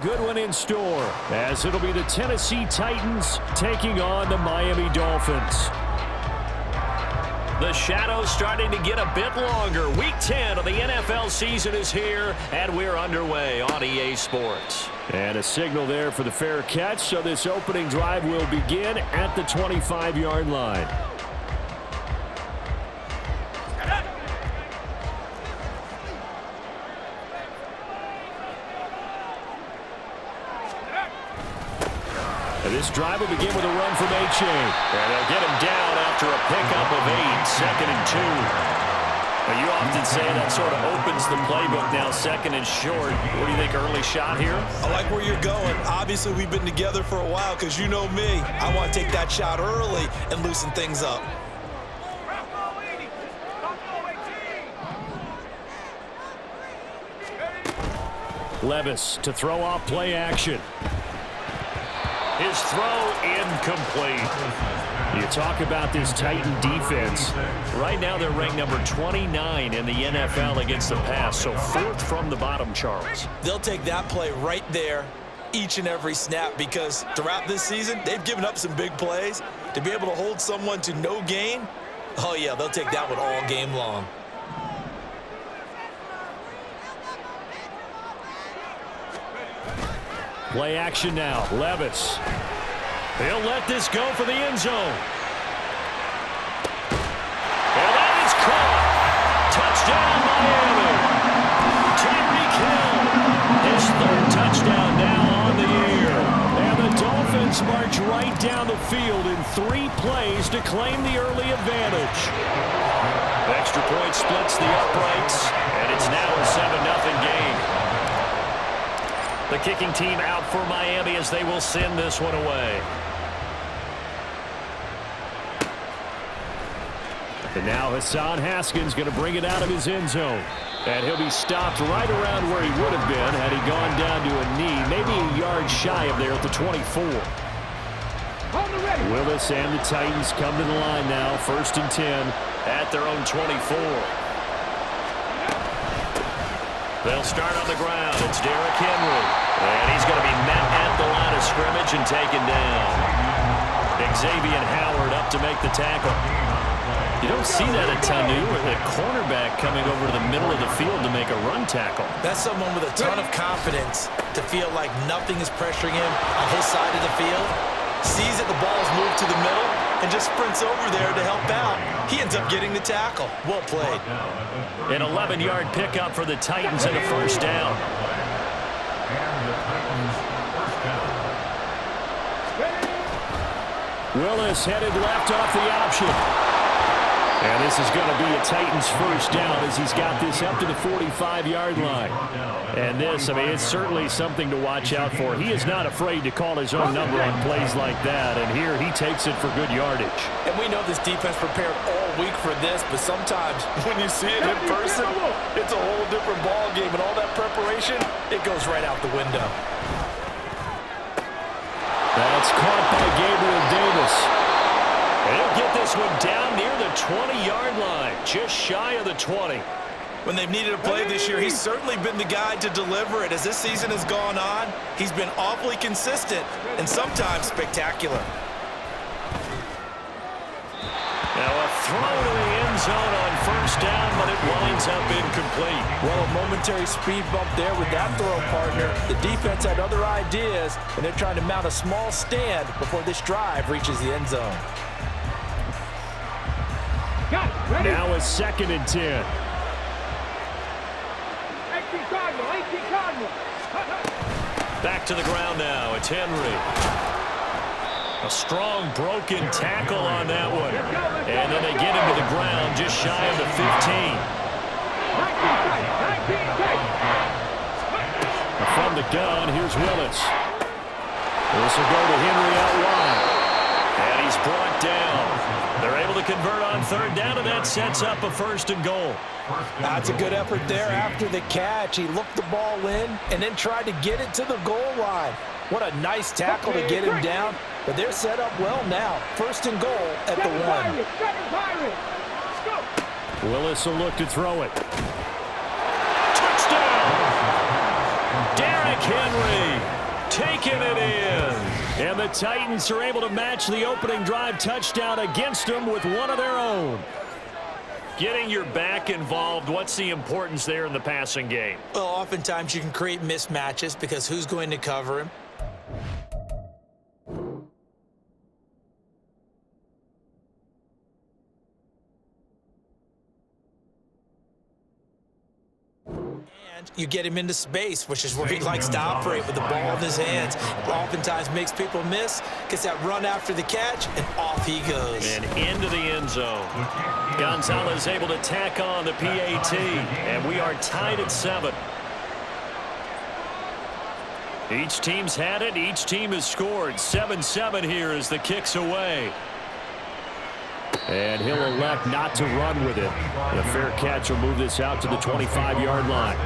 Good one in store, as it'll be the Tennessee Titans taking on the Miami Dolphins. The shadow's starting to get a bit longer. Week 10 of the NFL season is here, and we're underway on EA Sports. And a signal there for the fair catch, so this opening drive will begin at the 25-yard line. And this drive will begin with a run from H.A. And they'll get him down after a pickup of 8, 2nd and 2. Now, you often say that sort of opens the playbook now, 2nd and short. What do you think, early shot here? I like where you're going. Obviously, we've been together for a while because you know me. I want to take that shot early and loosen things up. Levis to throw off play action. His throw incomplete. You talk about this Titan defense. Right now they're ranked number 29 in the NFL against the pass, so 4th from the bottom, Charles. They'll take that play right there each and every snap because throughout this season, they've given up some big plays. To be able to hold someone to no gain, oh yeah, they'll take that one all game long. Play action now. Levis. He'll let this go for the end zone. And that is caught. Touchdown, Miami. Tyreek Hill. His 3rd touchdown now on the year. And the Dolphins march right down the field in 3 plays to claim the early advantage. Extra point splits the uprights, and it's now a 7-0 game. The kicking team out for Miami as they will send this one away. And now Hassan Haskins going to bring it out of his end zone. And he'll be stopped right around where he would have been had he gone down to a knee, maybe a yard shy of there at the 24. Willis and the Titans come to the line now, 1st and 10 at their own 24. They'll start on the ground. It's Derrick Henry. And he's going to be met at the line of scrimmage and taken down. Xavier Howard up to make the tackle. You don't see that a ton, do you? With a cornerback coming over to the middle of the field to make a run tackle. That's someone with a ton of confidence to feel like nothing is pressuring him on his side of the field. Sees that the ball's moved to the middle and just sprints over there to help out. He ends up getting the tackle. Well played. An 11-yard pickup for the Titans and a 1st down. Willis headed left off the option. And this is going to be a Titans 1st down as he's got this up to the 45-yard line. And this, I mean, it's certainly something to watch out for. He is not afraid to call his own number on plays like that. And here he takes it for good yardage. And we know this defense prepared all week for this, but sometimes when you see it in person, it's a whole different ball game. And all that preparation, it goes right out the window. That's caught by Gabriel Davis. He'll get this one down near the 20-yard line, just shy of the 20. When they've needed a play this year, he's certainly been the guy to deliver it. As this season has gone on, he's been awfully consistent and sometimes spectacular. Now a throw to the end zone on 1st down, but it winds up incomplete. Well, a momentary speed bump there with that throw, partner. The defense had other ideas, and they're trying to mount a small stand before this drive reaches the end zone. Now a 2nd and 10. Back to the ground now. It's Henry. A strong broken tackle on that one. And then they get him to the ground just shy of the 15. From the gun, here's Willis. This will go to Henry out wide. And he's brought down. They're able to convert on 3rd down, and that sets up a 1st and goal. That's a good effort there after the catch. He looked the ball in and then tried to get it to the goal line. What a nice tackle to get him down, but they're set up well now. 1st and goal at the 1. Willis will look to throw it. Touchdown! Derrick Henry taking it in. And the Titans are able to match the opening drive touchdown against them with one of their own. Getting your back involved, what's the importance there in the passing game? Well, oftentimes you can create mismatches because who's going to cover him? You get him into space, which is where he likes to operate with the ball in his hands. Oftentimes makes people miss, gets that run after the catch, and off he goes. And into the end zone. Gonzalez able to tack on the PAT, and we are tied at 7. Each team's had it. Each team has scored. 7-7 here as the kick's away. And he'll elect not to run with it. The fair catch will move this out to the 25-yard line.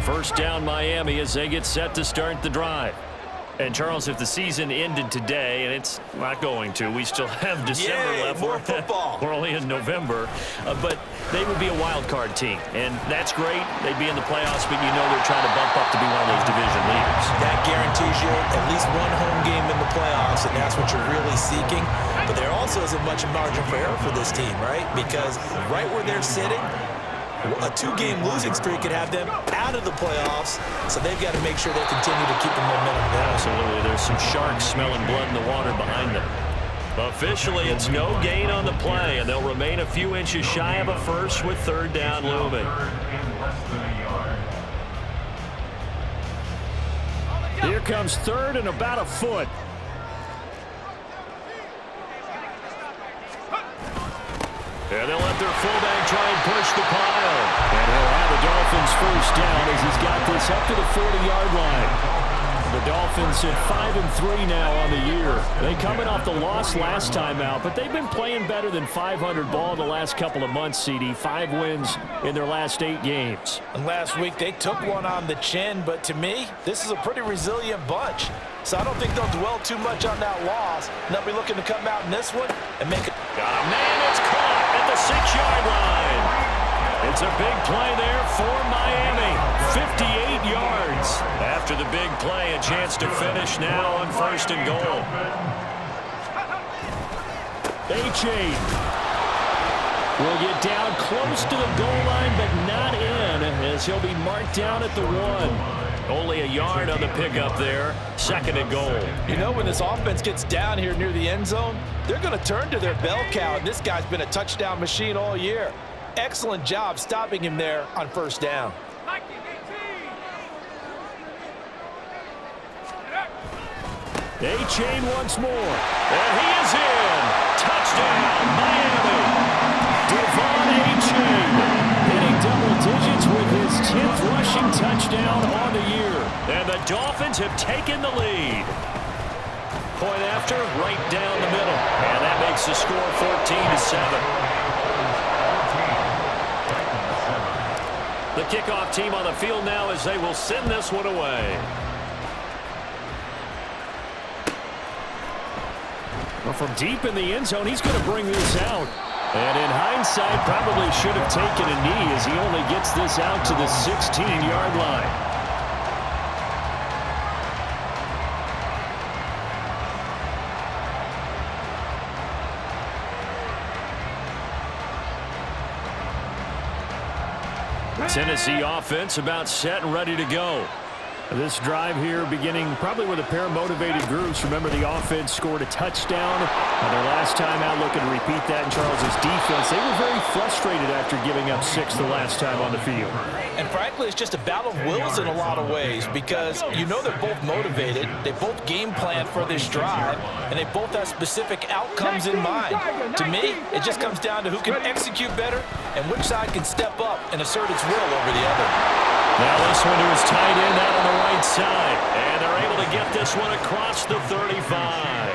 First down Miami as they get set to start the drive. And Charles, if the season ended today, and it's not going to, we still have December left. More football. We're only in November, but they would be a wild card team, and that's great. They'd be in the playoffs, but you know they're trying to bump up to be one of those division leaders. That guarantees you at least one home game in the playoffs, and that's what you're really seeking. But there also isn't much margin for error for this team, right? Because right where they're sitting, a 2-game losing streak could have them out of the playoffs, so they've got to make sure they continue to keep the momentum going. Absolutely. There's some sharks smelling blood in the water behind them. Officially, it's no gain on the play, and they'll remain a few inches shy of a first with third down looming. Here comes third and about a foot. And they'll let their fullback try and push the pile. And he'll have the Dolphins first down as he's got this up to the 40-yard line. The Dolphins at 5-3 now on the year. They coming off the loss last time out, but they've been playing better than 500 ball the last couple of months, CD. 5 wins in their last 8 games. And last week they took one on the chin, but to me, this is a pretty resilient bunch. So I don't think they'll dwell too much on that loss. And they'll be looking to come out in this one and make it. Got a man, it's caught at the 6-yard line. It's a big play there for Miami. 58 yards. After the big play, a chance to finish now on first and goal. A-Chain will get down close to the goal line, but not in, as he'll be marked down at the 1. Only a yard on the pickup there. Second and goal. You know, when this offense gets down here near the end zone, they're going to turn to their bell cow, and this guy's been a touchdown machine all year. Excellent job stopping him there on first down. A-Chain once more. And he is in. Touchdown, Miami. Devon A-Chain hitting double digits with his 10th rushing touchdown on the year. And the Dolphins have taken the lead. Point after, right down the middle. And that makes the score 14-7. The kickoff team on the field now as they will send this one away. Well, from deep in the end zone, he's going to bring this out. And in hindsight, probably should have taken a knee as he only gets this out to the 16-yard line. Tennessee offense about set and ready to go. This drive here beginning probably with a pair of motivated groups. Remember, the offense scored a touchdown their last time out, looking to repeat that in Charles's defense. They were very frustrated after giving up 6 the last time on the field. And frankly, it's just a battle of wills in a lot of ways because you know they're both motivated. They both game plan for this drive, and they both have specific outcomes in mind. To me, it just comes down to who can execute better and which side can step up and assert its will over the other. Now this one to his tight end out on the right side. And they're able to get this one across the 35.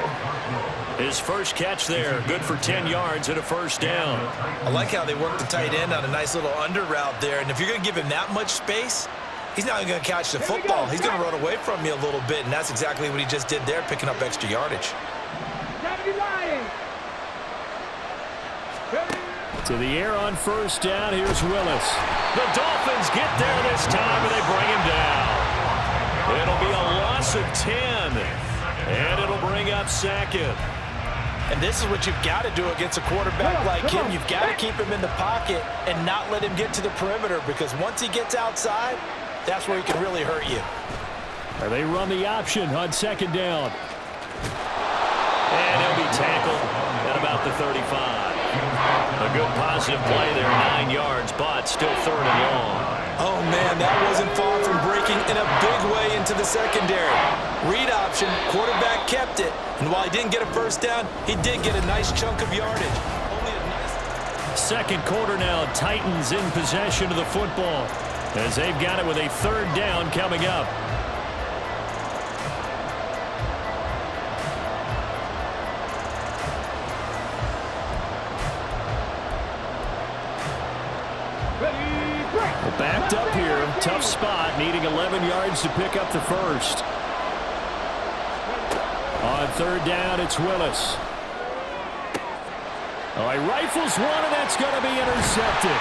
His first catch there, good for 10 yards and a first down. I like how they work the tight end on a nice little under route there. And if you're going to give him that much space, he's not going to catch the football. He's going to run away from you a little bit, and that's exactly what he just did there, picking up extra yardage. To the air on first down. Here's Willis. The Dolphins get there this time, and they bring him down. It'll be a loss of 10, and it'll bring up second. And this is what you've got to do against a quarterback like him. You've got to keep him in the pocket and not let him get to the perimeter, because once he gets outside, that's where he can really hurt you. And they run the option on second down. And he'll be tackled at about the 35. A good positive play there, 9 yards, but still third and long. Oh, man, that wasn't far from breaking in a big way into the secondary. Read option, quarterback kept it, and while he didn't get a first down, he did get a nice chunk of yardage. Second quarter now, Titans in possession of the football as they've got it with a third down coming up. Backed up here, tough spot, needing 11 yards to pick up the first. On third down, it's Willis. Oh, he rifles one, and that's going to be intercepted.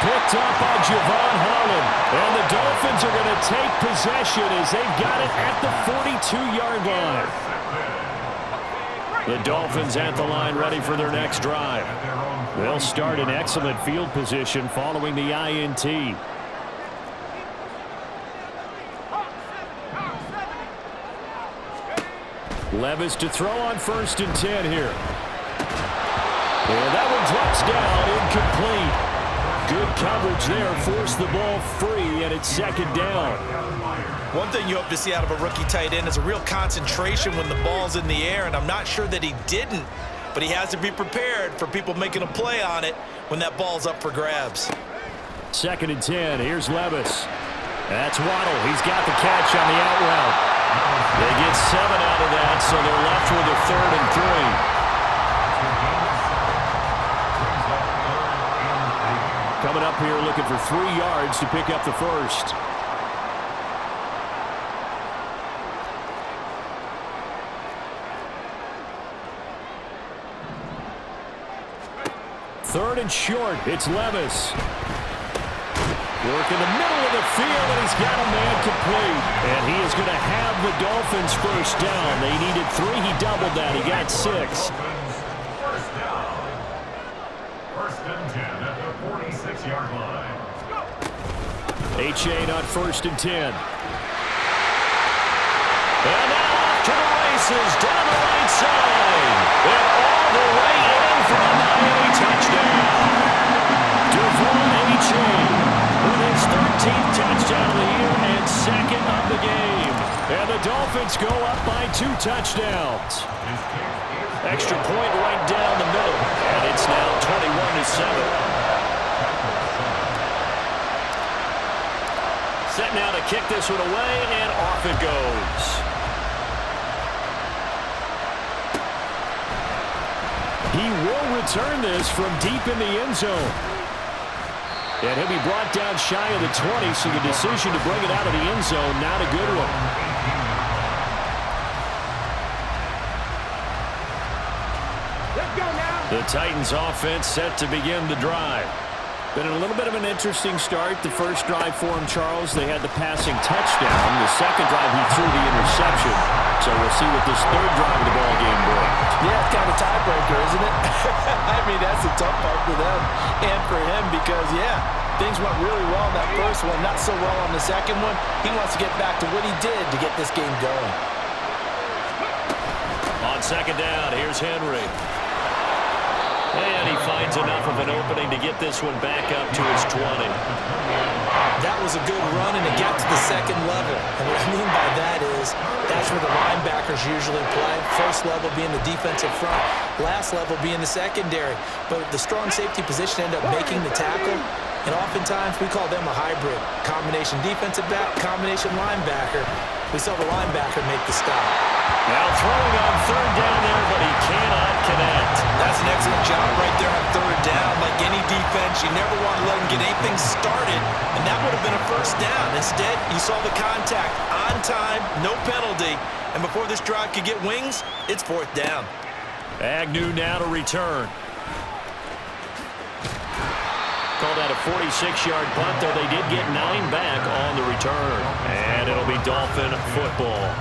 Picked up by Javon Holland. And the Dolphins are going to take possession as they've got it at the 42-yard line. The Dolphins at the line ready for their next drive. They'll start in excellent field position following the INT. Levis to throw on first and 10 here. And that one drops down, incomplete. Good coverage there, forced the ball free, and it's second down. One thing you hope to see out of a rookie tight end is a real concentration when the ball's in the air, and I'm not sure that he didn't, but he has to be prepared for people making a play on it when that ball's up for grabs. Second and 10, here's Levis. That's Waddle, he's got the catch on the out route. They get 7 out of that, so they're left with a third and 3. Coming up here looking for 3 yards to pick up the first. Third and short, it's Levis. Work in the middle of the field, and he's got a man complete. And he is going to have the Dolphins first down. They needed 3. He doubled that. He got 6. First down. First and 10 at the 46-yard line. A-Chain on first and 10. And now off to the races down the right side. And all the way in for a Miami touchdown. Devon A-Chain with his 13th touchdown of the year and second of the game. And the Dolphins go up by 2 touchdowns. Extra point right down the middle. And it's now 21-7. Set now to kick this one away, and off it goes. He will return this from deep in the end zone. And he'll be brought down shy of the 20, so the decision to bring it out of the end zone, not a good one. Let's go now. The Titans offense set to begin the drive. Been a little bit of an interesting start. The first drive for him, Charles, they had the passing touchdown. The second drive, he threw the interception. So we'll see what this third drive of the ball game brings. Yeah, it's kind of a tiebreaker, isn't it? I mean, that's the tough part for them and for him because, yeah, things went really well in that first one, not so well on the second one. He wants to get back to what he did to get this game going. On second down, here's Henry. And he finds enough of an opening to get this one back up to his 20. That was a good run, and it got to the second level. And what I mean by that is that's where the linebackers usually play. First level being the defensive front, last level being the secondary. But the strong safety position ended up making the tackle, and oftentimes we call them a hybrid. Combination defensive back, combination linebacker. We saw the linebacker make the stop. Now throwing on third down there, but he cannot connect. That's an excellent job right there on third down. Like any defense, you never want to let them get anything started, and that would have been a first down. Instead, you saw the contact on time, no penalty, and before this drive could get wings, it's fourth down. Agnew now to return. call that a 46-yard punt, though they did get 9 back on the return. And it'll be Dolphin football.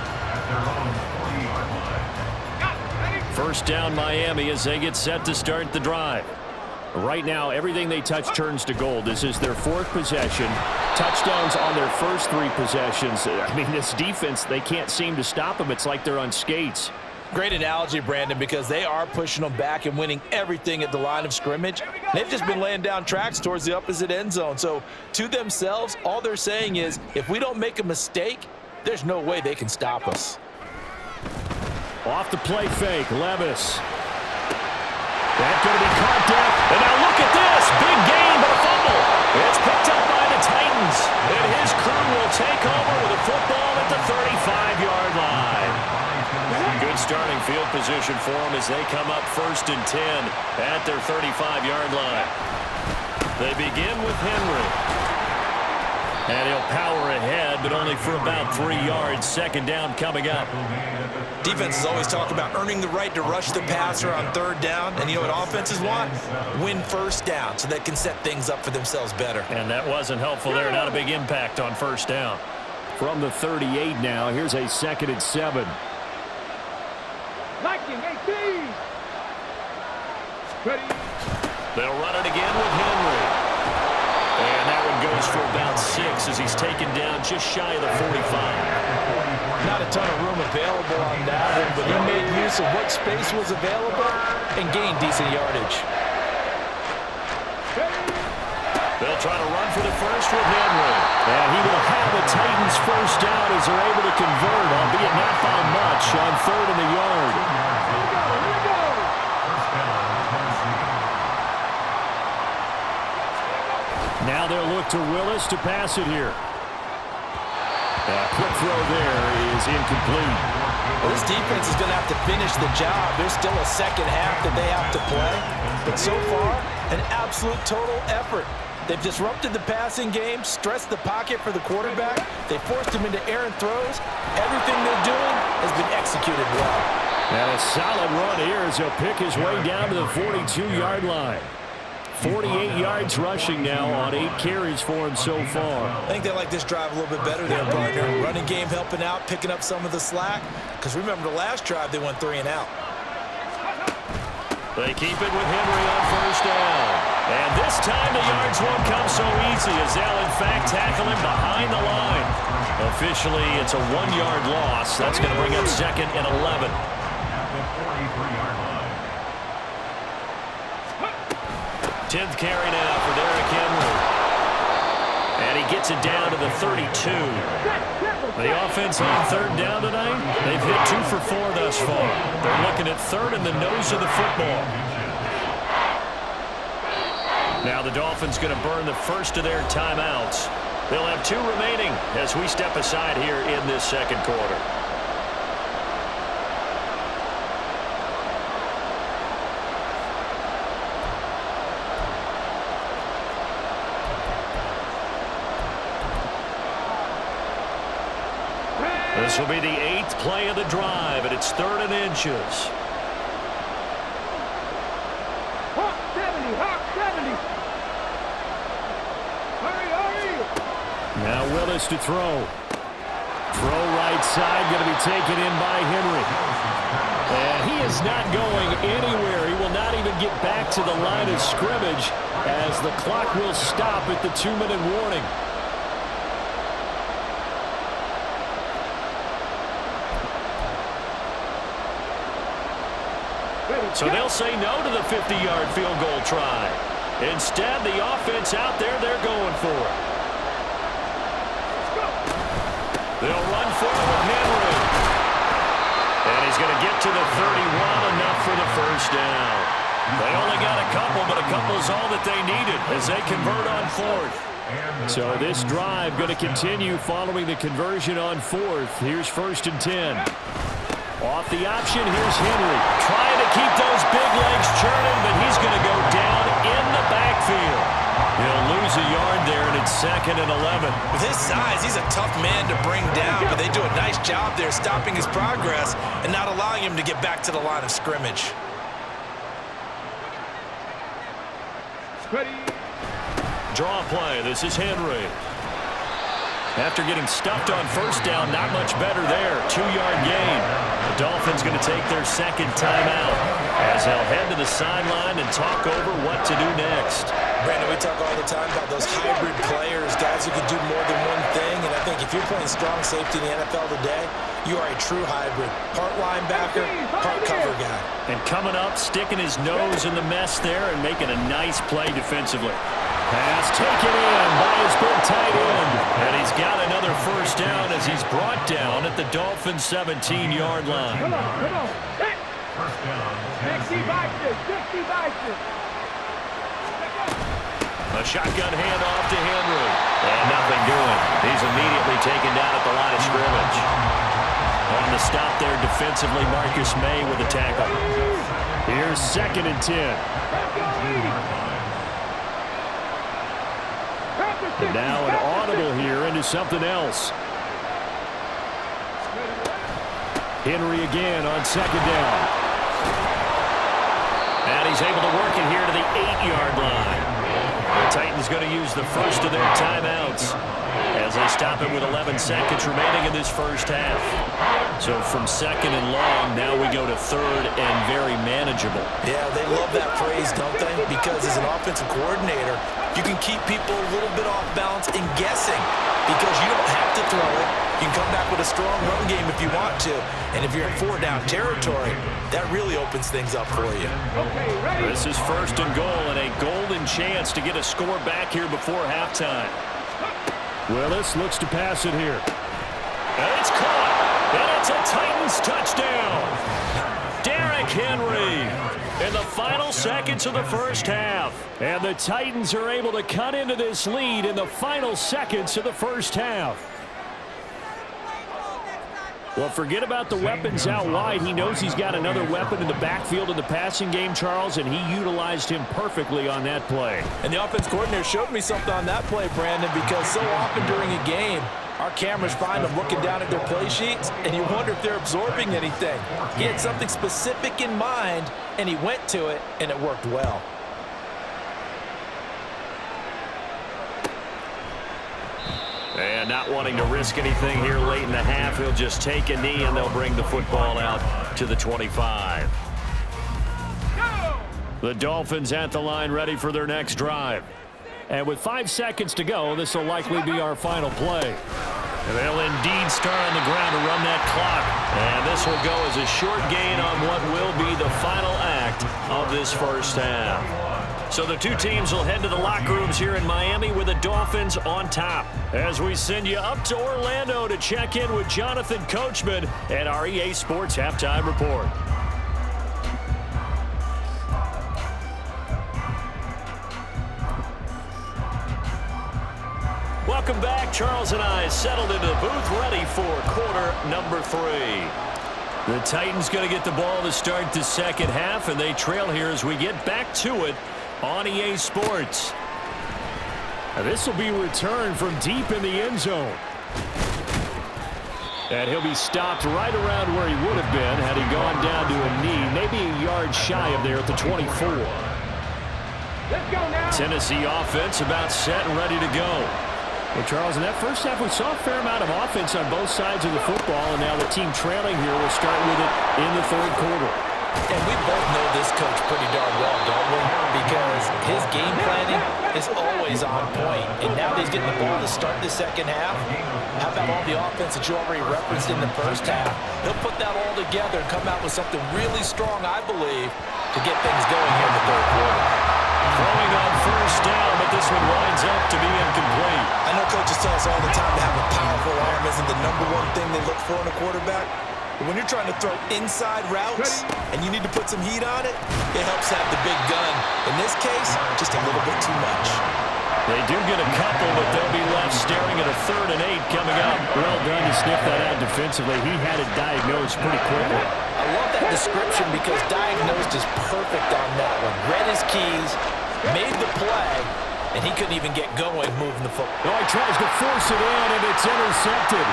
First down Miami as they get set to start the drive. Right now, everything they touch turns to gold. This is their 4th possession. Touchdowns on their first 3 possessions. I mean, this defense, they can't seem to stop them. It's like they're on skates. Great analogy, Brandon, because they are pushing them back and winning everything at the line of scrimmage. They've just been laying down tracks towards the opposite end zone. So to themselves, all they're saying is, if we don't make a mistake, there's no way they can stop us. Off the play fake, Levis. That's going to be caught dead. And now look at this. Big gain, but a fumble. It's picked up by the Titans. And his crew will take over with a football at the 35-yard line. Good starting field position for them as they come up 1st and 10 at their 35-yard line. They begin with Henry. And he'll power ahead, but only for about 3 yards. 2nd down coming up. Defenses always talk about earning the right to rush the passer on 3rd down. And you know what offenses want? Win 1st down so they can set things up for themselves better. And that wasn't helpful there. Not a big impact on 1st down. From the 38 now, here's a 2nd and 7. Liking 18. Ready. They'll run it again with Henry. And that one goes for about 6 as he's taken down just shy of the 45. Not a ton of room available on that one, but he made use of what space was available and gained decent yardage. They'll try to run for the first with Henry. And he will have the Titans 1st down as they're able to convert, albeit not by much, on 3rd and the yard. Now they'll look to Willis to pass it here. Quick throw there is incomplete. Well, this defense is going to have to finish the job. There's still a 2nd half that they have to play. But so far, an absolute total effort. They've disrupted the passing game, stressed the pocket for the quarterback. They forced him into errant throws. Everything they're doing has been executed well. And a solid run here as he'll pick his way down to the 42-yard line. 48 yards rushing now on 8 carries for him so far. I think they like this drive a little bit better there, partner. Running game helping out, picking up some of the slack. Because remember, the last drive, they went 3 and out. They keep it with Henry on 1st down. And this time the yards won't come so easy as they'll, in fact, tackle him behind the line. Officially, it's a 1-yard loss. That's going to bring up 2nd and 11. 10th carry now for Derrick Henry. And he gets it down to the 32. The offense on 3rd down tonight, they've hit 2 for 4 thus far. They're looking at 3rd in the nose of the football. Now the Dolphins going to burn the first of their timeouts. They'll have 2 remaining as we step aside here in this 2nd quarter. This will be the 8th play of the drive, and it's 3rd and inches. Hawk 70, Hawk 70. Hurry, hurry. Now Willis to throw. Throw right side, going to be taken in by Henry. And he is not going anywhere. He will not even get back to the line of scrimmage as the clock will stop at the 2-minute warning. So they'll say no to the 50-yard field goal try. Instead, the offense out there, they're going for it. They'll run for it with Henry. And he's going to get to the 31, enough for the 1st down. They only got a couple, but a couple's all that they needed as they convert on 4th. So this drive going to continue following the conversion on 4th. Here's 1st and 10. Off the option, here's Henry. Trying to keep those big legs churning, but he's going to go down in the backfield. He'll lose a yard there, and it's 2nd and 11. With his size, he's a tough man to bring down, but they do a nice job there stopping his progress and not allowing him to get back to the line of scrimmage. Ready. Draw play. This is Henry. After getting stuffed on first down, not much better there. 2-yard gain. The Dolphins going to take their second timeout as they'll head to the sideline and talk over what to do next. Brandon, we talk all the time about those hybrid players, guys who can do more than one thing. And I think if you're playing strong safety in the NFL today, you are a true hybrid. Part linebacker, part cover guy. And coming up, sticking his nose in the mess there and making a nice play defensively. Pass taken in by his big tight end. And he's got another first down as he's brought down at the Dolphins' 17-yard line. Come on. Hey. First down, 60 boxes. A shotgun handoff to Henry. And nothing doing. He's immediately taken down at the line of scrimmage. On the stop there defensively, Marcus May with a tackle. Here's 2nd and 10. And now an audible here into something else. Henry again on 2nd down. And he's able to work it here to the 8-yard line. The Titans going to use the first of their timeouts as they stop it with 11 seconds remaining in this first half. So from 2nd and long, now we go to 3rd and very manageable. Yeah, they love that phrase, don't they? Because as an offensive coordinator, you can keep people a little bit off balance and guessing because you don't have to throw it. You can come back with a strong run game if you want to. And if you're in 4-down territory, that really opens things up for you. This is 1st and goal and a golden chance to get a score back here before halftime. Willis looks to pass it here. And it's caught. And it's a Titans touchdown. Derrick Henry in the final seconds of the first half. And the Titans are able to cut into this lead in the final seconds of the first half. Well, forget about the weapons out wide. He knows he's got another weapon in the backfield in the passing game, Charles, and he utilized him perfectly on that play. And the offense coordinator showed me something on that play, Brandon, because so often during a game, our cameras find them looking down at their play sheets, and you wonder if they're absorbing anything. He had something specific in mind, and he went to it, and it worked well. And not wanting to risk anything here late in the half, he'll just take a knee, and they'll bring the football out to the 25. The Dolphins at the line ready for their next drive. And with 5 seconds to go, this will likely be our final play. And they'll indeed start on the ground to run that clock. And this will go as a short gain on what will be the final act of this first half. So the two teams will head to the locker rooms here in Miami with the Dolphins on top. As we send you up to Orlando to check in with Jonathan Coachman and our EA Sports Halftime Report. Welcome back. Charles and I settled into the booth ready for quarter number 3. The Titans going to get the ball to start the second half, and they trail here as we get back to it on EA Sports. And this will be returned from deep in the end zone. And he'll be stopped right around where he would have been had he gone down to a knee, maybe a yard shy of there at the 24. Let's go now. Tennessee offense about set and ready to go. Well, Charles, in that first half, we saw a fair amount of offense on both sides of the football, and now the team trailing here will start with it in the third quarter. And we both know this coach pretty darn well, don't we? Because his game planning is always on point. And now that he's getting the ball to start the second half, how about all the offense that you already referenced in the first half? He'll put that all together and come out with something really strong, I believe, to get things going here in the third quarter. Throwing on first down, but this one winds up to be incomplete. I know coaches tell us all the time to have a powerful arm isn't the #1 thing they look for in a quarterback. But when you're trying to throw inside routes and you need to put some heat on it, it helps have the big gun. In this case, just a little bit too much. They do get a couple, but they'll be left staring at a 3rd and 8 coming up. Well done to sniff that out defensively. He had it diagnosed pretty quickly. I love that description because diagnosed is perfect on that one. Read his keys, made the play, and he couldn't even get going moving the football. Oh, he tries to force it in, and it's intercepted.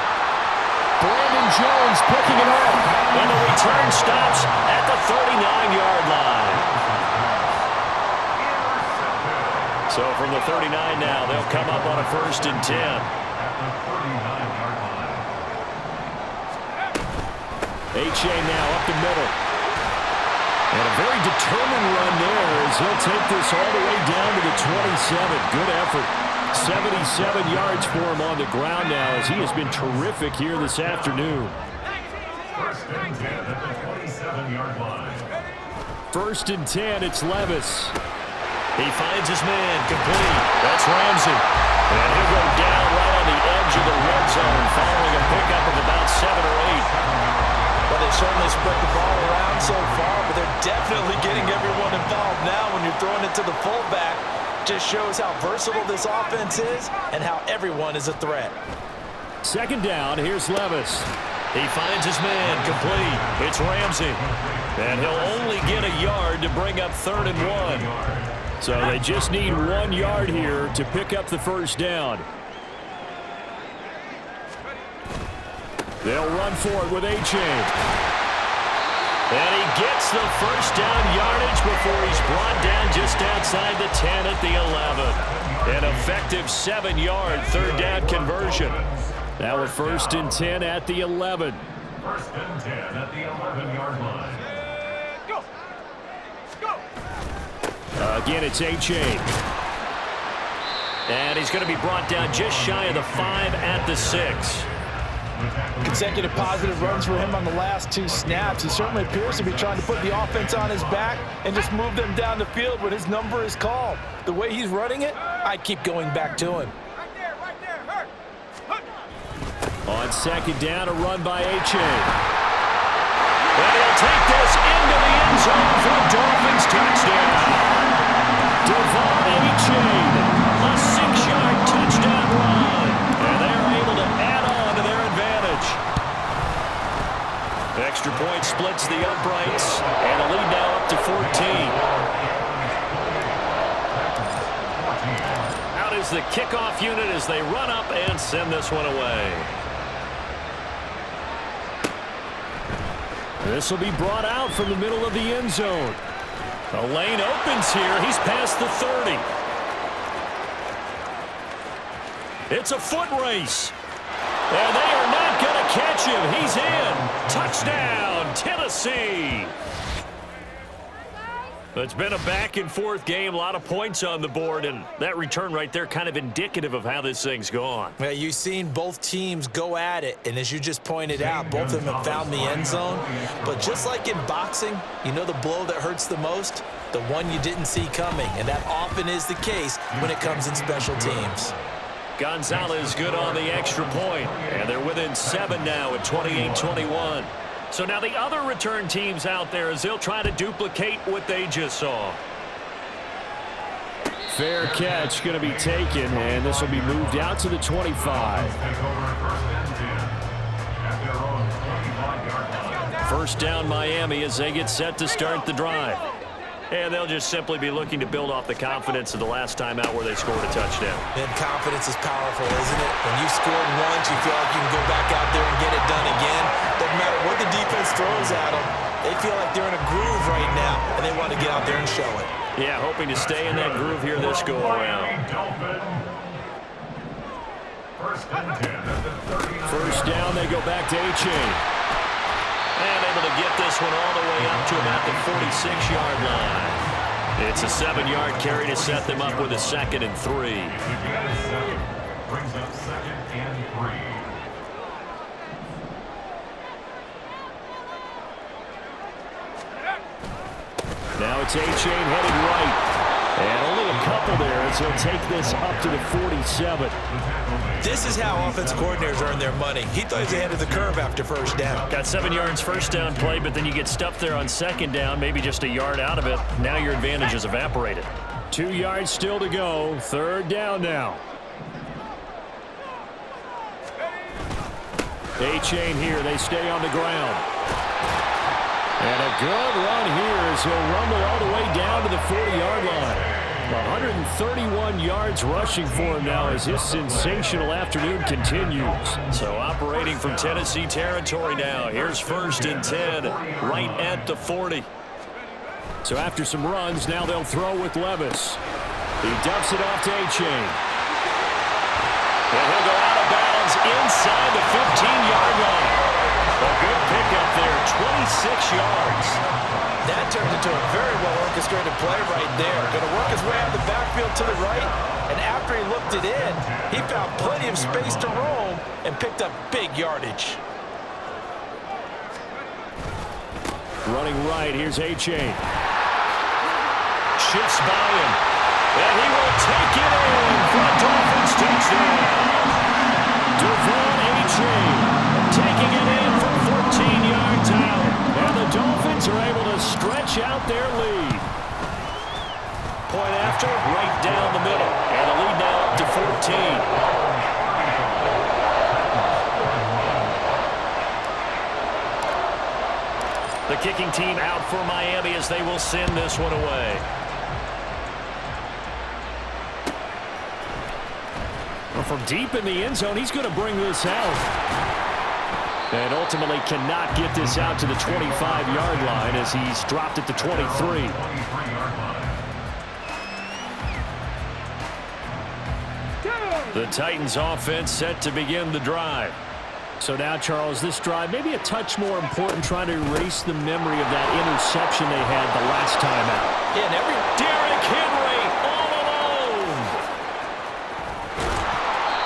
Brandon Jones picking it up, and the return stops at the 39-yard line. So from the 39 now, they'll come up on a 1st and 10. At the 39-yard line. H.A. now up the middle. And a very determined run there as he'll take this all the way down to the 27. Good effort. 77 yards for him on the ground now as he has been terrific here this afternoon. 1st and 10 at the 27-yard line. 1st and 10, it's Levis. He finds his man, complete. That's Ramsey. And he'll go down right on the edge of the red zone following a pickup of about 7 or 8. Well, they certainly spread the ball around so far, but they're definitely getting everyone involved now when you're throwing it to the fullback. Just shows how versatile this offense is and how everyone is a threat. 2nd down, here's Levis. He finds his man, complete. It's Ramsey. And he'll only get a yard to bring up 3rd and 1. So they just need 1 yard here to pick up the 1st down. They'll run for it with A-Chain. And he gets the 1st down yardage before he's brought down just outside the 10 at the 11. An effective 7-yard 3rd down conversion. Now a 1st and 10 at the 11. 1st and 10 at the 11-yard line. Again, it's A-Chain. And he's going to be brought down just shy of the 5 at the 6. Consecutive positive runs for him on the last 2 snaps. He certainly appears to be trying to put the offense on his back and just move them down the field when his number is called. The way he's running it, I keep going back to him. On 2nd down, a run by A-Chain. And he'll take this into the end zone for a Dolphins touchdown. Devon A-Chain, a 6-yard touchdown run. And they're able to add on to their advantage. Extra point splits the uprights, and a lead now up to 14. Out is the kickoff unit as they run up and send this one away. This will be brought out from the middle of the end zone. The lane opens here. He's past the 30. It's a foot race. And they are not going to catch him. He's in. Touchdown, Tennessee. It's been a back-and-forth game, a lot of points on the board, and that return right there kind of indicative of how this thing's gone. Yeah, you've seen both teams go at it, and as you just pointed out, both of them have found the end zone. But just like in boxing, you know the blow that hurts the most? The one you didn't see coming, and that often is the case when it comes in special teams. Gonzalez good on the extra point, and they're within 7 now at 28-21. So now the other return teams out there as they'll try to duplicate what they just saw. Fair catch going to be taken, and this will be moved out to the 25. 1st down Miami as they get set to start the drive. And they'll just simply be looking to build off the confidence of the last time out where they scored a touchdown. And confidence is powerful, isn't it? When you scored once, you feel like you can go back out there and get it done again. Doesn't matter what the defense throws at them. They feel like they're in a groove right now, and they want to get out there and show it. Yeah, hoping to stay in that groove here this go-around. 1st down, they go back to A-Chain. And able to get this one all the way up to about the 46-yard line. It's a 7-yard carry to set them up with a 2nd and 3. Brings up 2nd and 3. Now it's A-Chain headed right. And only a couple there as he'll take this up to the 47. This is how offense coordinators earn their money. He thought he was ahead of the curve after 1st down. Got 7 yards 1st down play, but then you get stuffed there on 2nd down, maybe just a yard out of it. Now your advantage is evaporated. 2 yards still to go. 3rd down now. A-Chain here. They stay on the ground. And a good run here as he'll rumble all the way down to the 40-yard line. 131 yards rushing for him now as his sensational afternoon continues. So operating from Tennessee territory now. Here's 1st and 10 right at the 40. So after some runs, now they'll throw with Levis. He dumps it off to A-Chain. And he'll go out of bounds inside the 15-yard line. A good pickup there, 26 yards. That turned into a very well-orchestrated play right there. Going to work his way out of the backfield to the right, and after he looked it in, he found plenty of space to roam and picked up big yardage. Running right, here's A-Chain. Shifts by him, and he will take it in for a Dolphins touchdown. Devon A-Chain taking it in from 14 yards out. And the Dolphins are able to stretch out their lead. Point after, right down the middle. And the lead now up to 14. The kicking team out for Miami as they will send this one away. Well, from deep in the end zone, he's going to bring this out. And ultimately cannot get this out to the 25-yard line as he's dropped it to 23. The Titans offense set to begin the drive. So now, Charles, this drive maybe a touch more important, trying to erase the memory of that interception they had the last time out. Yeah, and Derrick Henry all alone.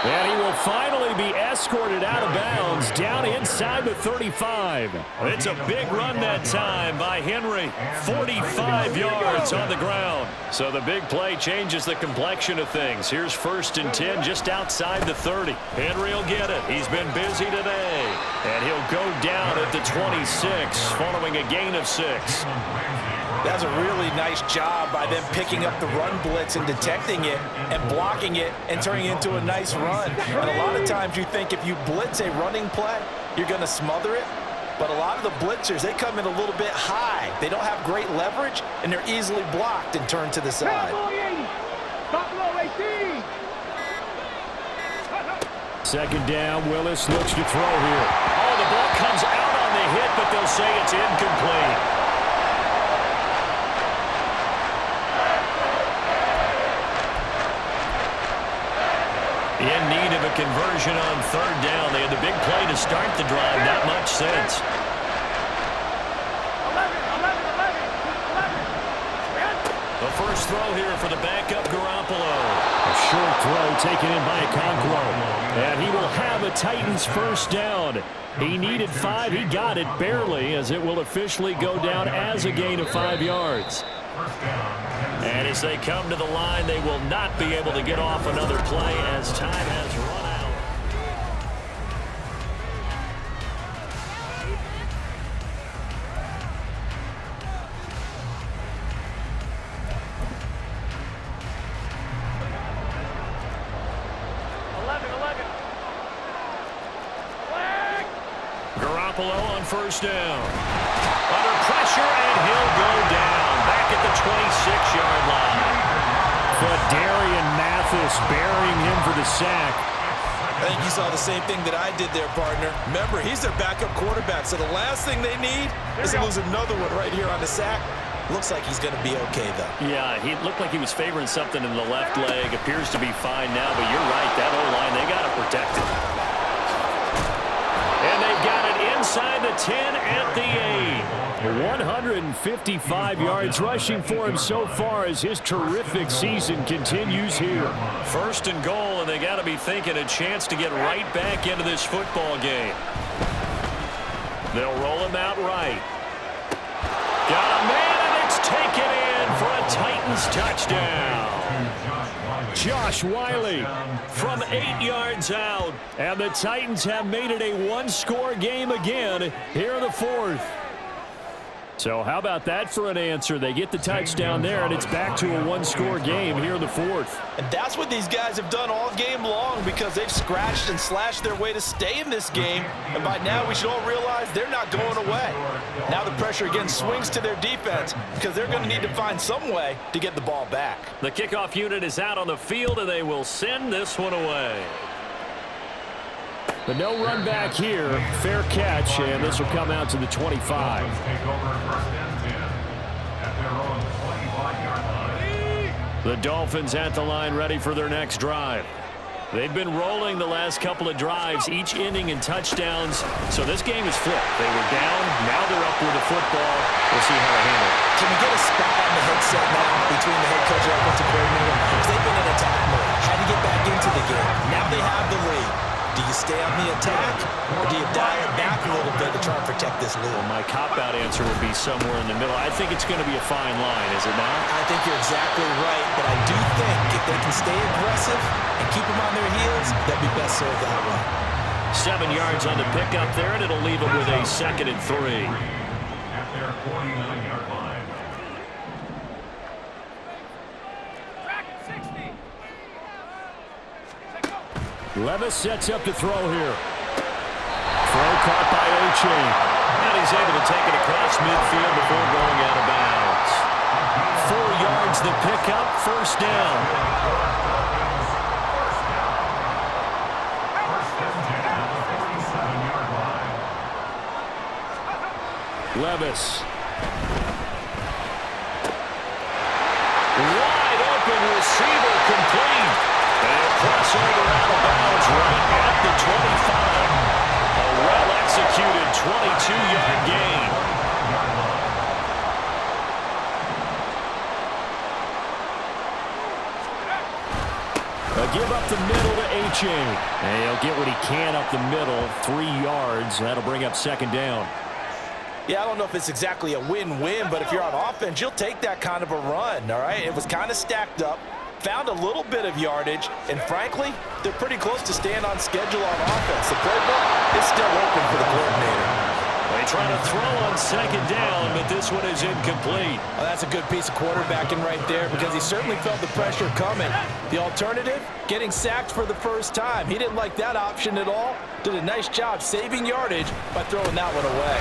And he will finally be escorted out of bounds down inside the 35. It's a big run that time by Henry. 45 yards on the ground. So the big play changes the complexion of things. Here's 1st and 10 just outside the 30. Henry will get it. He's been busy today. And he'll go down at the 26 following a gain of 6. That's a really nice job by them picking up the run blitz and detecting it and blocking it and turning it into a nice run. And a lot of times you think if you blitz a running play, you're going to smother it. But a lot of the blitzers, they come in a little bit high. They don't have great leverage, and they're easily blocked and turned to the side. Second down, Willis looks to throw here. Oh, the ball comes out on the hit, but they'll say it's incomplete. In need of a conversion on 3rd down. They had the big play to start the drive. Not much sense. The first throw here for the backup Garoppolo. A short throw taken in by Okonkwo. And he will have a Titans first down. He needed 5. He got it barely, as it will officially go down as a gain of 5 yards. And as they come to the line, they will not be able to get off another play as time has run out. Garoppolo on 1st down. Under pressure, and he'll go down. Back at the 26-yard line. Darian Mathis burying him for the sack. I think you saw the same thing that I did there, partner. Remember, he's their backup quarterback, so the last thing they need is to lose another one right here on the sack. Looks like he's going to be okay, though. Yeah, he looked like he was favoring something in the left leg. Appears to be fine now, but you're right. That O-line, they got to protect it. And they've got it inside the 10 at the 8. 155 yards rushing for him so far as his terrific season continues here. 1st and goal, and they got to be thinking a chance to get right back into this football game. They'll roll him out right. Got a man, and it's taken in for a Titans touchdown. Josh Wiley from 8 yards out. And the Titans have made it a one-score game again here in the 4th. So how about that for an answer? They get the touchdown there, and it's back to a one-score game here in the 4th. And that's what these guys have done all game long, because they've scratched and slashed their way to stay in this game. And by now, we should all realize they're not going away. Now the pressure again swings to their defense, because they're going to need to find some way to get the ball back. The kickoff unit is out on the field, and they will send this one away. But no run back here. Fair catch, and this will come out to the 25. Take over 1st and 10 at their own 25-yard line. The Dolphins at the line ready for their next drive. They've been rolling the last couple of drives, each inning in touchdowns. So this game is flipped. They were down. Now they're up with the football. We'll see how they handle it. Can we get a spot on the headset now between the head coach and offensive coordinator? Because they've been in attack mode. Had to get back into the game. Now they have the lead. Do you stay on the attack, or do you dial it back a little bit to try and protect this lead? Well, my cop-out answer would be somewhere in the middle. I think it's going to be a fine line, is it not? I think you're exactly right, but I do think if they can stay aggressive and keep them on their heels, they'll be best served that way. 7 yards on the pickup there, and it'll leave them with a 2nd and 3. At their 49-yard line. Levis sets up to throw here. Throw caught by O'Chain. And he's able to take it across midfield before going out of bounds. 4 yards the pickup, 1st down. First and 10 at the 47-yard line. Levis. Wide open receiver complete. And crossover out of bounds right at the 25. A well-executed 22-yard gain. A give up the middle to H.A. And he'll get what he can up the middle. 3 yards. That'll bring up 2nd down. Yeah, I don't know if it's exactly a win-win, but if you're on offense, you'll take that kind of a run, all right? It was kind of stacked up. Found a little bit of yardage, and frankly, they're pretty close to staying on schedule on offense. The playbook is still open for the coordinator. They try to throw on 2nd down, but this one is incomplete. Well, that's a good piece of quarterbacking right there because he certainly felt the pressure coming. The alternative, getting sacked for the first time. He didn't like that option at all. Did a nice job saving yardage by throwing that one away.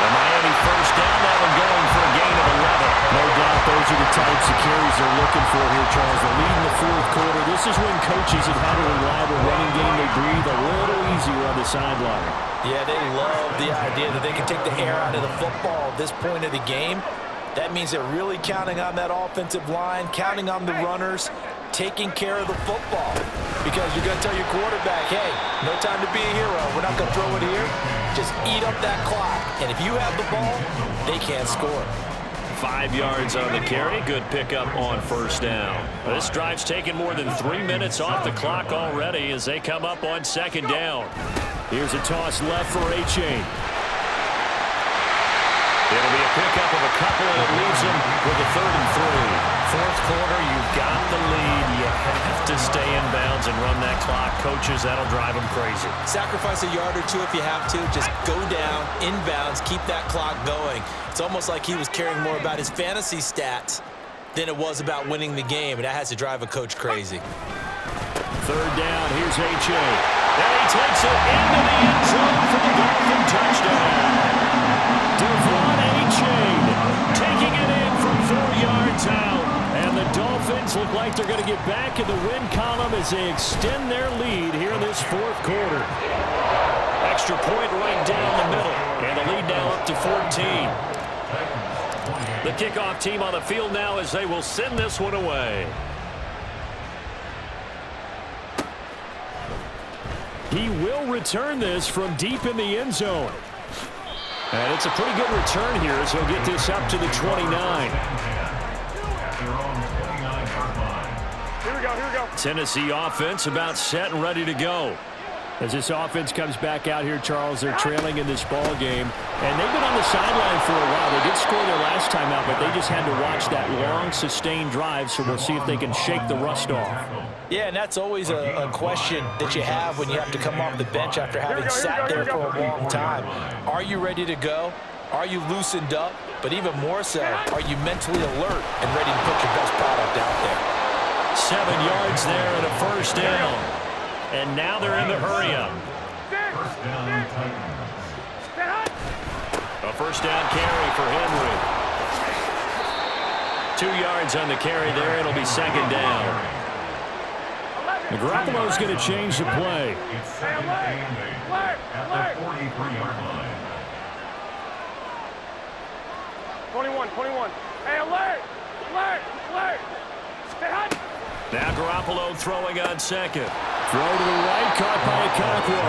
The Miami 1st down, that one going for a gain of 11. No doubt those are the types of carries they're looking for here, Charles. The lead in the 4th quarter. This is when coaches have had a reliable running game. They breathe a little easier on the sideline. Yeah, they love the idea that they can take the air out of the football at this point of the game. That means they're really counting on that offensive line, counting on the runners, taking care of the football. Because you're going to tell your quarterback, hey, no time to be a hero. We're not going to throw it here. Just eat up that clock. And if you have the ball, they can't score. 5 yards on the carry. Good pickup on 1st down. This drive's taken more than 3 minutes off the clock already as they come up on 2nd down. Here's a toss left for A-Chain. It'll be a pickup of a couple, and it leaves them with a 3rd and 3. 4th quarter, you've got the lead. You have to stay in bounds and run that clock. Coaches, that'll drive them crazy. Sacrifice a yard or two if you have to. Just go down, inbounds, keep that clock going. It's almost like he was caring more about his fantasy stats than it was about winning the game, and that has to drive a coach crazy. 3rd down, here's H.A. And he takes it into the end zone for the Dolphin touchdown. Devon A-Chain taking it in from 4 yards out. And the Dolphins look like they're going to get back in the win column as they extend their lead here in this 4th quarter. Extra point right down the middle. And the lead now up to 14. The kickoff team on the field now as they will send this one away. He will return this from deep in the end zone. And it's a pretty good return here as he'll get this up to the 29. Here we go. Tennessee offense about set and ready to go. As this offense comes back out here, Charles, they're trailing in this ball game. And they've been on the sideline for a while. They did score their last time out, but they just had to watch that long, sustained drive, so we'll see if they can shake the rust off. Yeah, and that's always a question that you have when you have to come off the bench after having sat there for a long time. Are you ready to go? Are you loosened up? But even more so, are you mentally alert and ready to put your best product out there? 7 yards there and a 1st down. And now they're in the hurry-up. First down, Titans. A 1st down carry for Henry. 2 yards on the carry there. It'll be 2nd down. Garoppolo's going to change the play. It's 2nd and 8 at the 43-yard line. 21. Hey, alert! Stay hot! Now Garoppolo throwing on second. Throw to the right, caught by Okonkwo.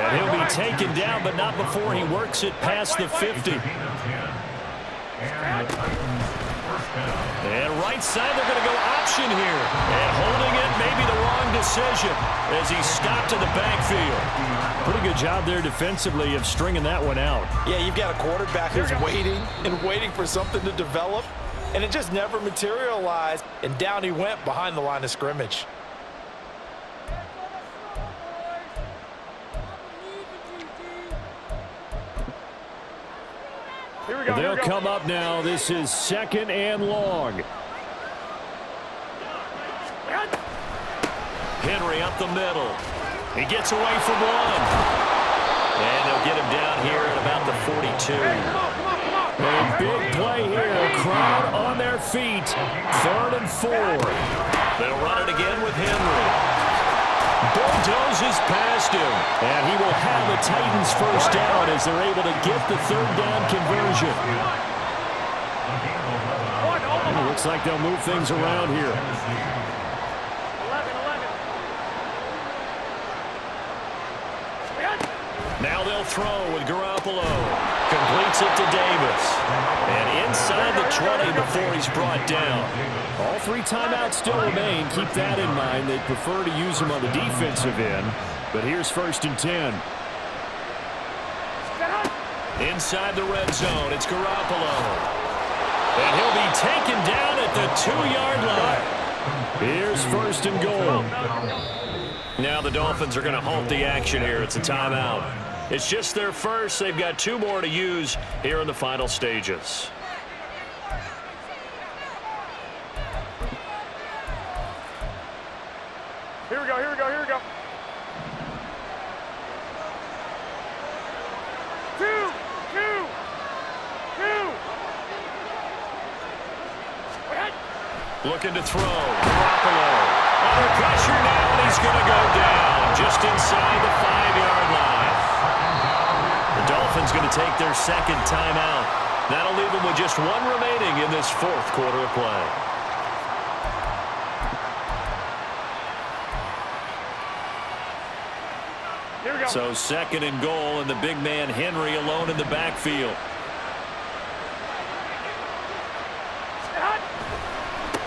And he'll be taken down, but not before he works it past the 50. And right side, they're going to go option here. And holding it, maybe the wrong decision as he stopped in the backfield. Pretty good job there defensively of stringing that one out. Yeah, you've got a quarterback who's waiting for something to develop, and it just never materialized, and down he went behind the line of scrimmage. Here we go. They'll come up now. This is 2nd and long. Henry up the middle. He gets away from one. And they'll get him down here at about the 42. A big play here. Crowd on their feet. 3rd and 4. They'll run it again with Henry. Bulldozes past him. And he will have the Titans first down as they're able to get the 3rd down conversion. It looks like they'll move things around here. 11. Now they'll throw with Garoppolo. Completes it to Davis. And inside the 20 before he's brought down. All 3 timeouts still remain. Keep that in mind. They'd prefer to use them on the defensive end. But here's 1st and 10. Inside the red zone, it's Garoppolo. And he'll be taken down at the 2-yard line. Here's 1st and goal. Now the Dolphins are going to halt the action here. It's a timeout. It's just their first. They've got 2 more to use here in the final stages. Here we go. 2. Looking to throw. Garoppolo. Under pressure now, and he's going to go down just inside the 5-yard line. The Dolphins going to take their 2nd timeout. That'll leave them with just 1 remaining in this 4th quarter of play. Here we go. So 2nd and goal, and the big man Henry alone in the backfield.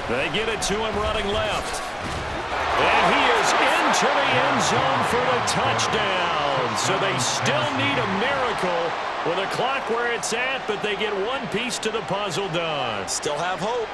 They get it to him running left. And he is into the end zone for the touchdown. So they still need a miracle with the clock where it's at, but they get 1 piece to the puzzle done. Still have hope.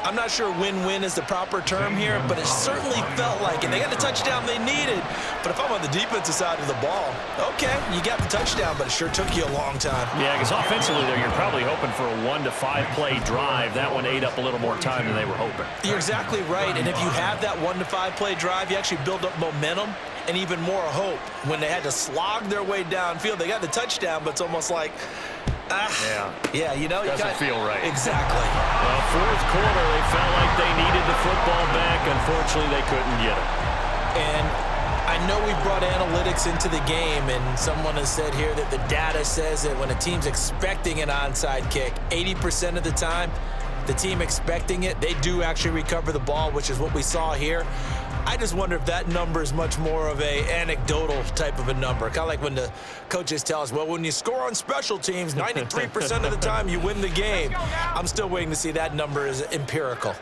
I'm not sure win-win is the proper term here, but it certainly felt like it. They got the touchdown they needed. But if I'm on the defensive side of the ball, okay, you got the touchdown, but it sure took you a long time. Yeah, because offensively there, you're probably hoping for a 1 to 5 play drive. That one ate up a little more time than they were hoping. You're exactly right, and if you have that 1 to 5 play drive, you actually build up momentum and even more hope. When they had to slog their way downfield, they got the touchdown, but it's almost like, yeah, you know, doesn't feel right. Exactly. Well, 4th quarter, they felt like they needed the football back. Unfortunately, they couldn't get it. And I know we've brought analytics into the game, and someone has said here that the data says that when a team's expecting an onside kick, 80% of the time, the team expecting it, they do actually recover the ball, which is what we saw here. I just wonder if that number is much more of a anecdotal type of a number. Kind of like when the coaches tell us, well, when you score on special teams, 93% of the time you win the game. I'm still waiting to see that number is empirical.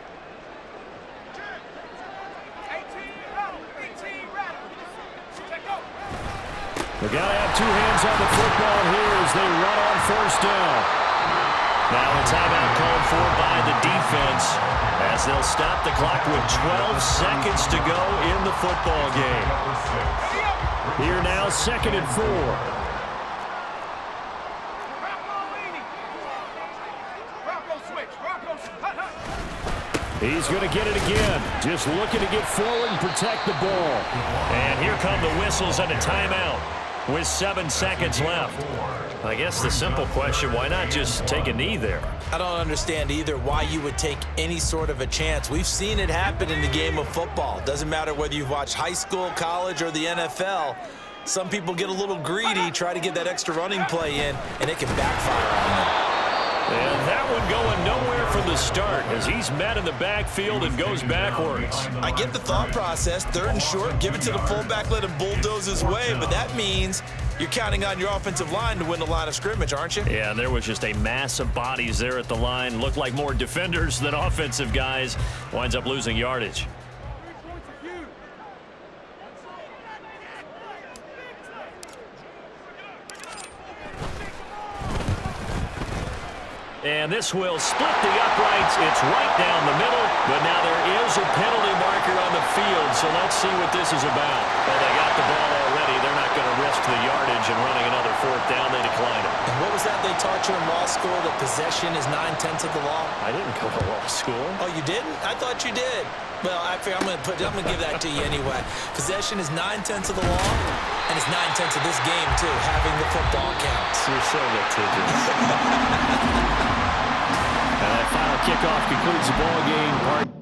They got to have 2 hands on the football here as they run on 1st down. Now a timeout called for by the defense as they'll stop the clock with 12 seconds to go in the football game. Here now, 2nd and 4. He's going to get it again. Just looking to get forward and protect the ball. And here come the whistles and a timeout with 7 seconds left. I guess the simple question, why not just take a knee there? I don't understand either why you would take any sort of a chance. We've seen it happen in the game of football. Doesn't matter whether you've watched high school, college, or the NFL. Some people get a little greedy, try to get that extra running play in, and it can backfire on them. And that one going nowhere from the start as he's met in the backfield and goes backwards. I get the thought process. 3rd and short, give it to the fullback, let him bulldoze his way, but that means you're counting on your offensive line to win the line of scrimmage, aren't you? Yeah, and there was just a mass of bodies there at the line. Looked like more defenders than offensive guys. Winds up losing yardage. And this will split the uprights. It's right down the middle, but now there is a penalty marker on the field, so let's see what this is about. Well, they got the ball already. They're not going to risk the yardage and running another 4th down. They decline it. And what was that they taught you in law school, that possession is 9/10 of the law? I didn't go to law school. Oh, you didn't? I thought you did. Well, I figure I'm going to give that to you anyway. Possession is 9/10 of the law, and it's 9/10 of this game, too, having the football counts. You're so litigious. And that final kickoff concludes the ball game.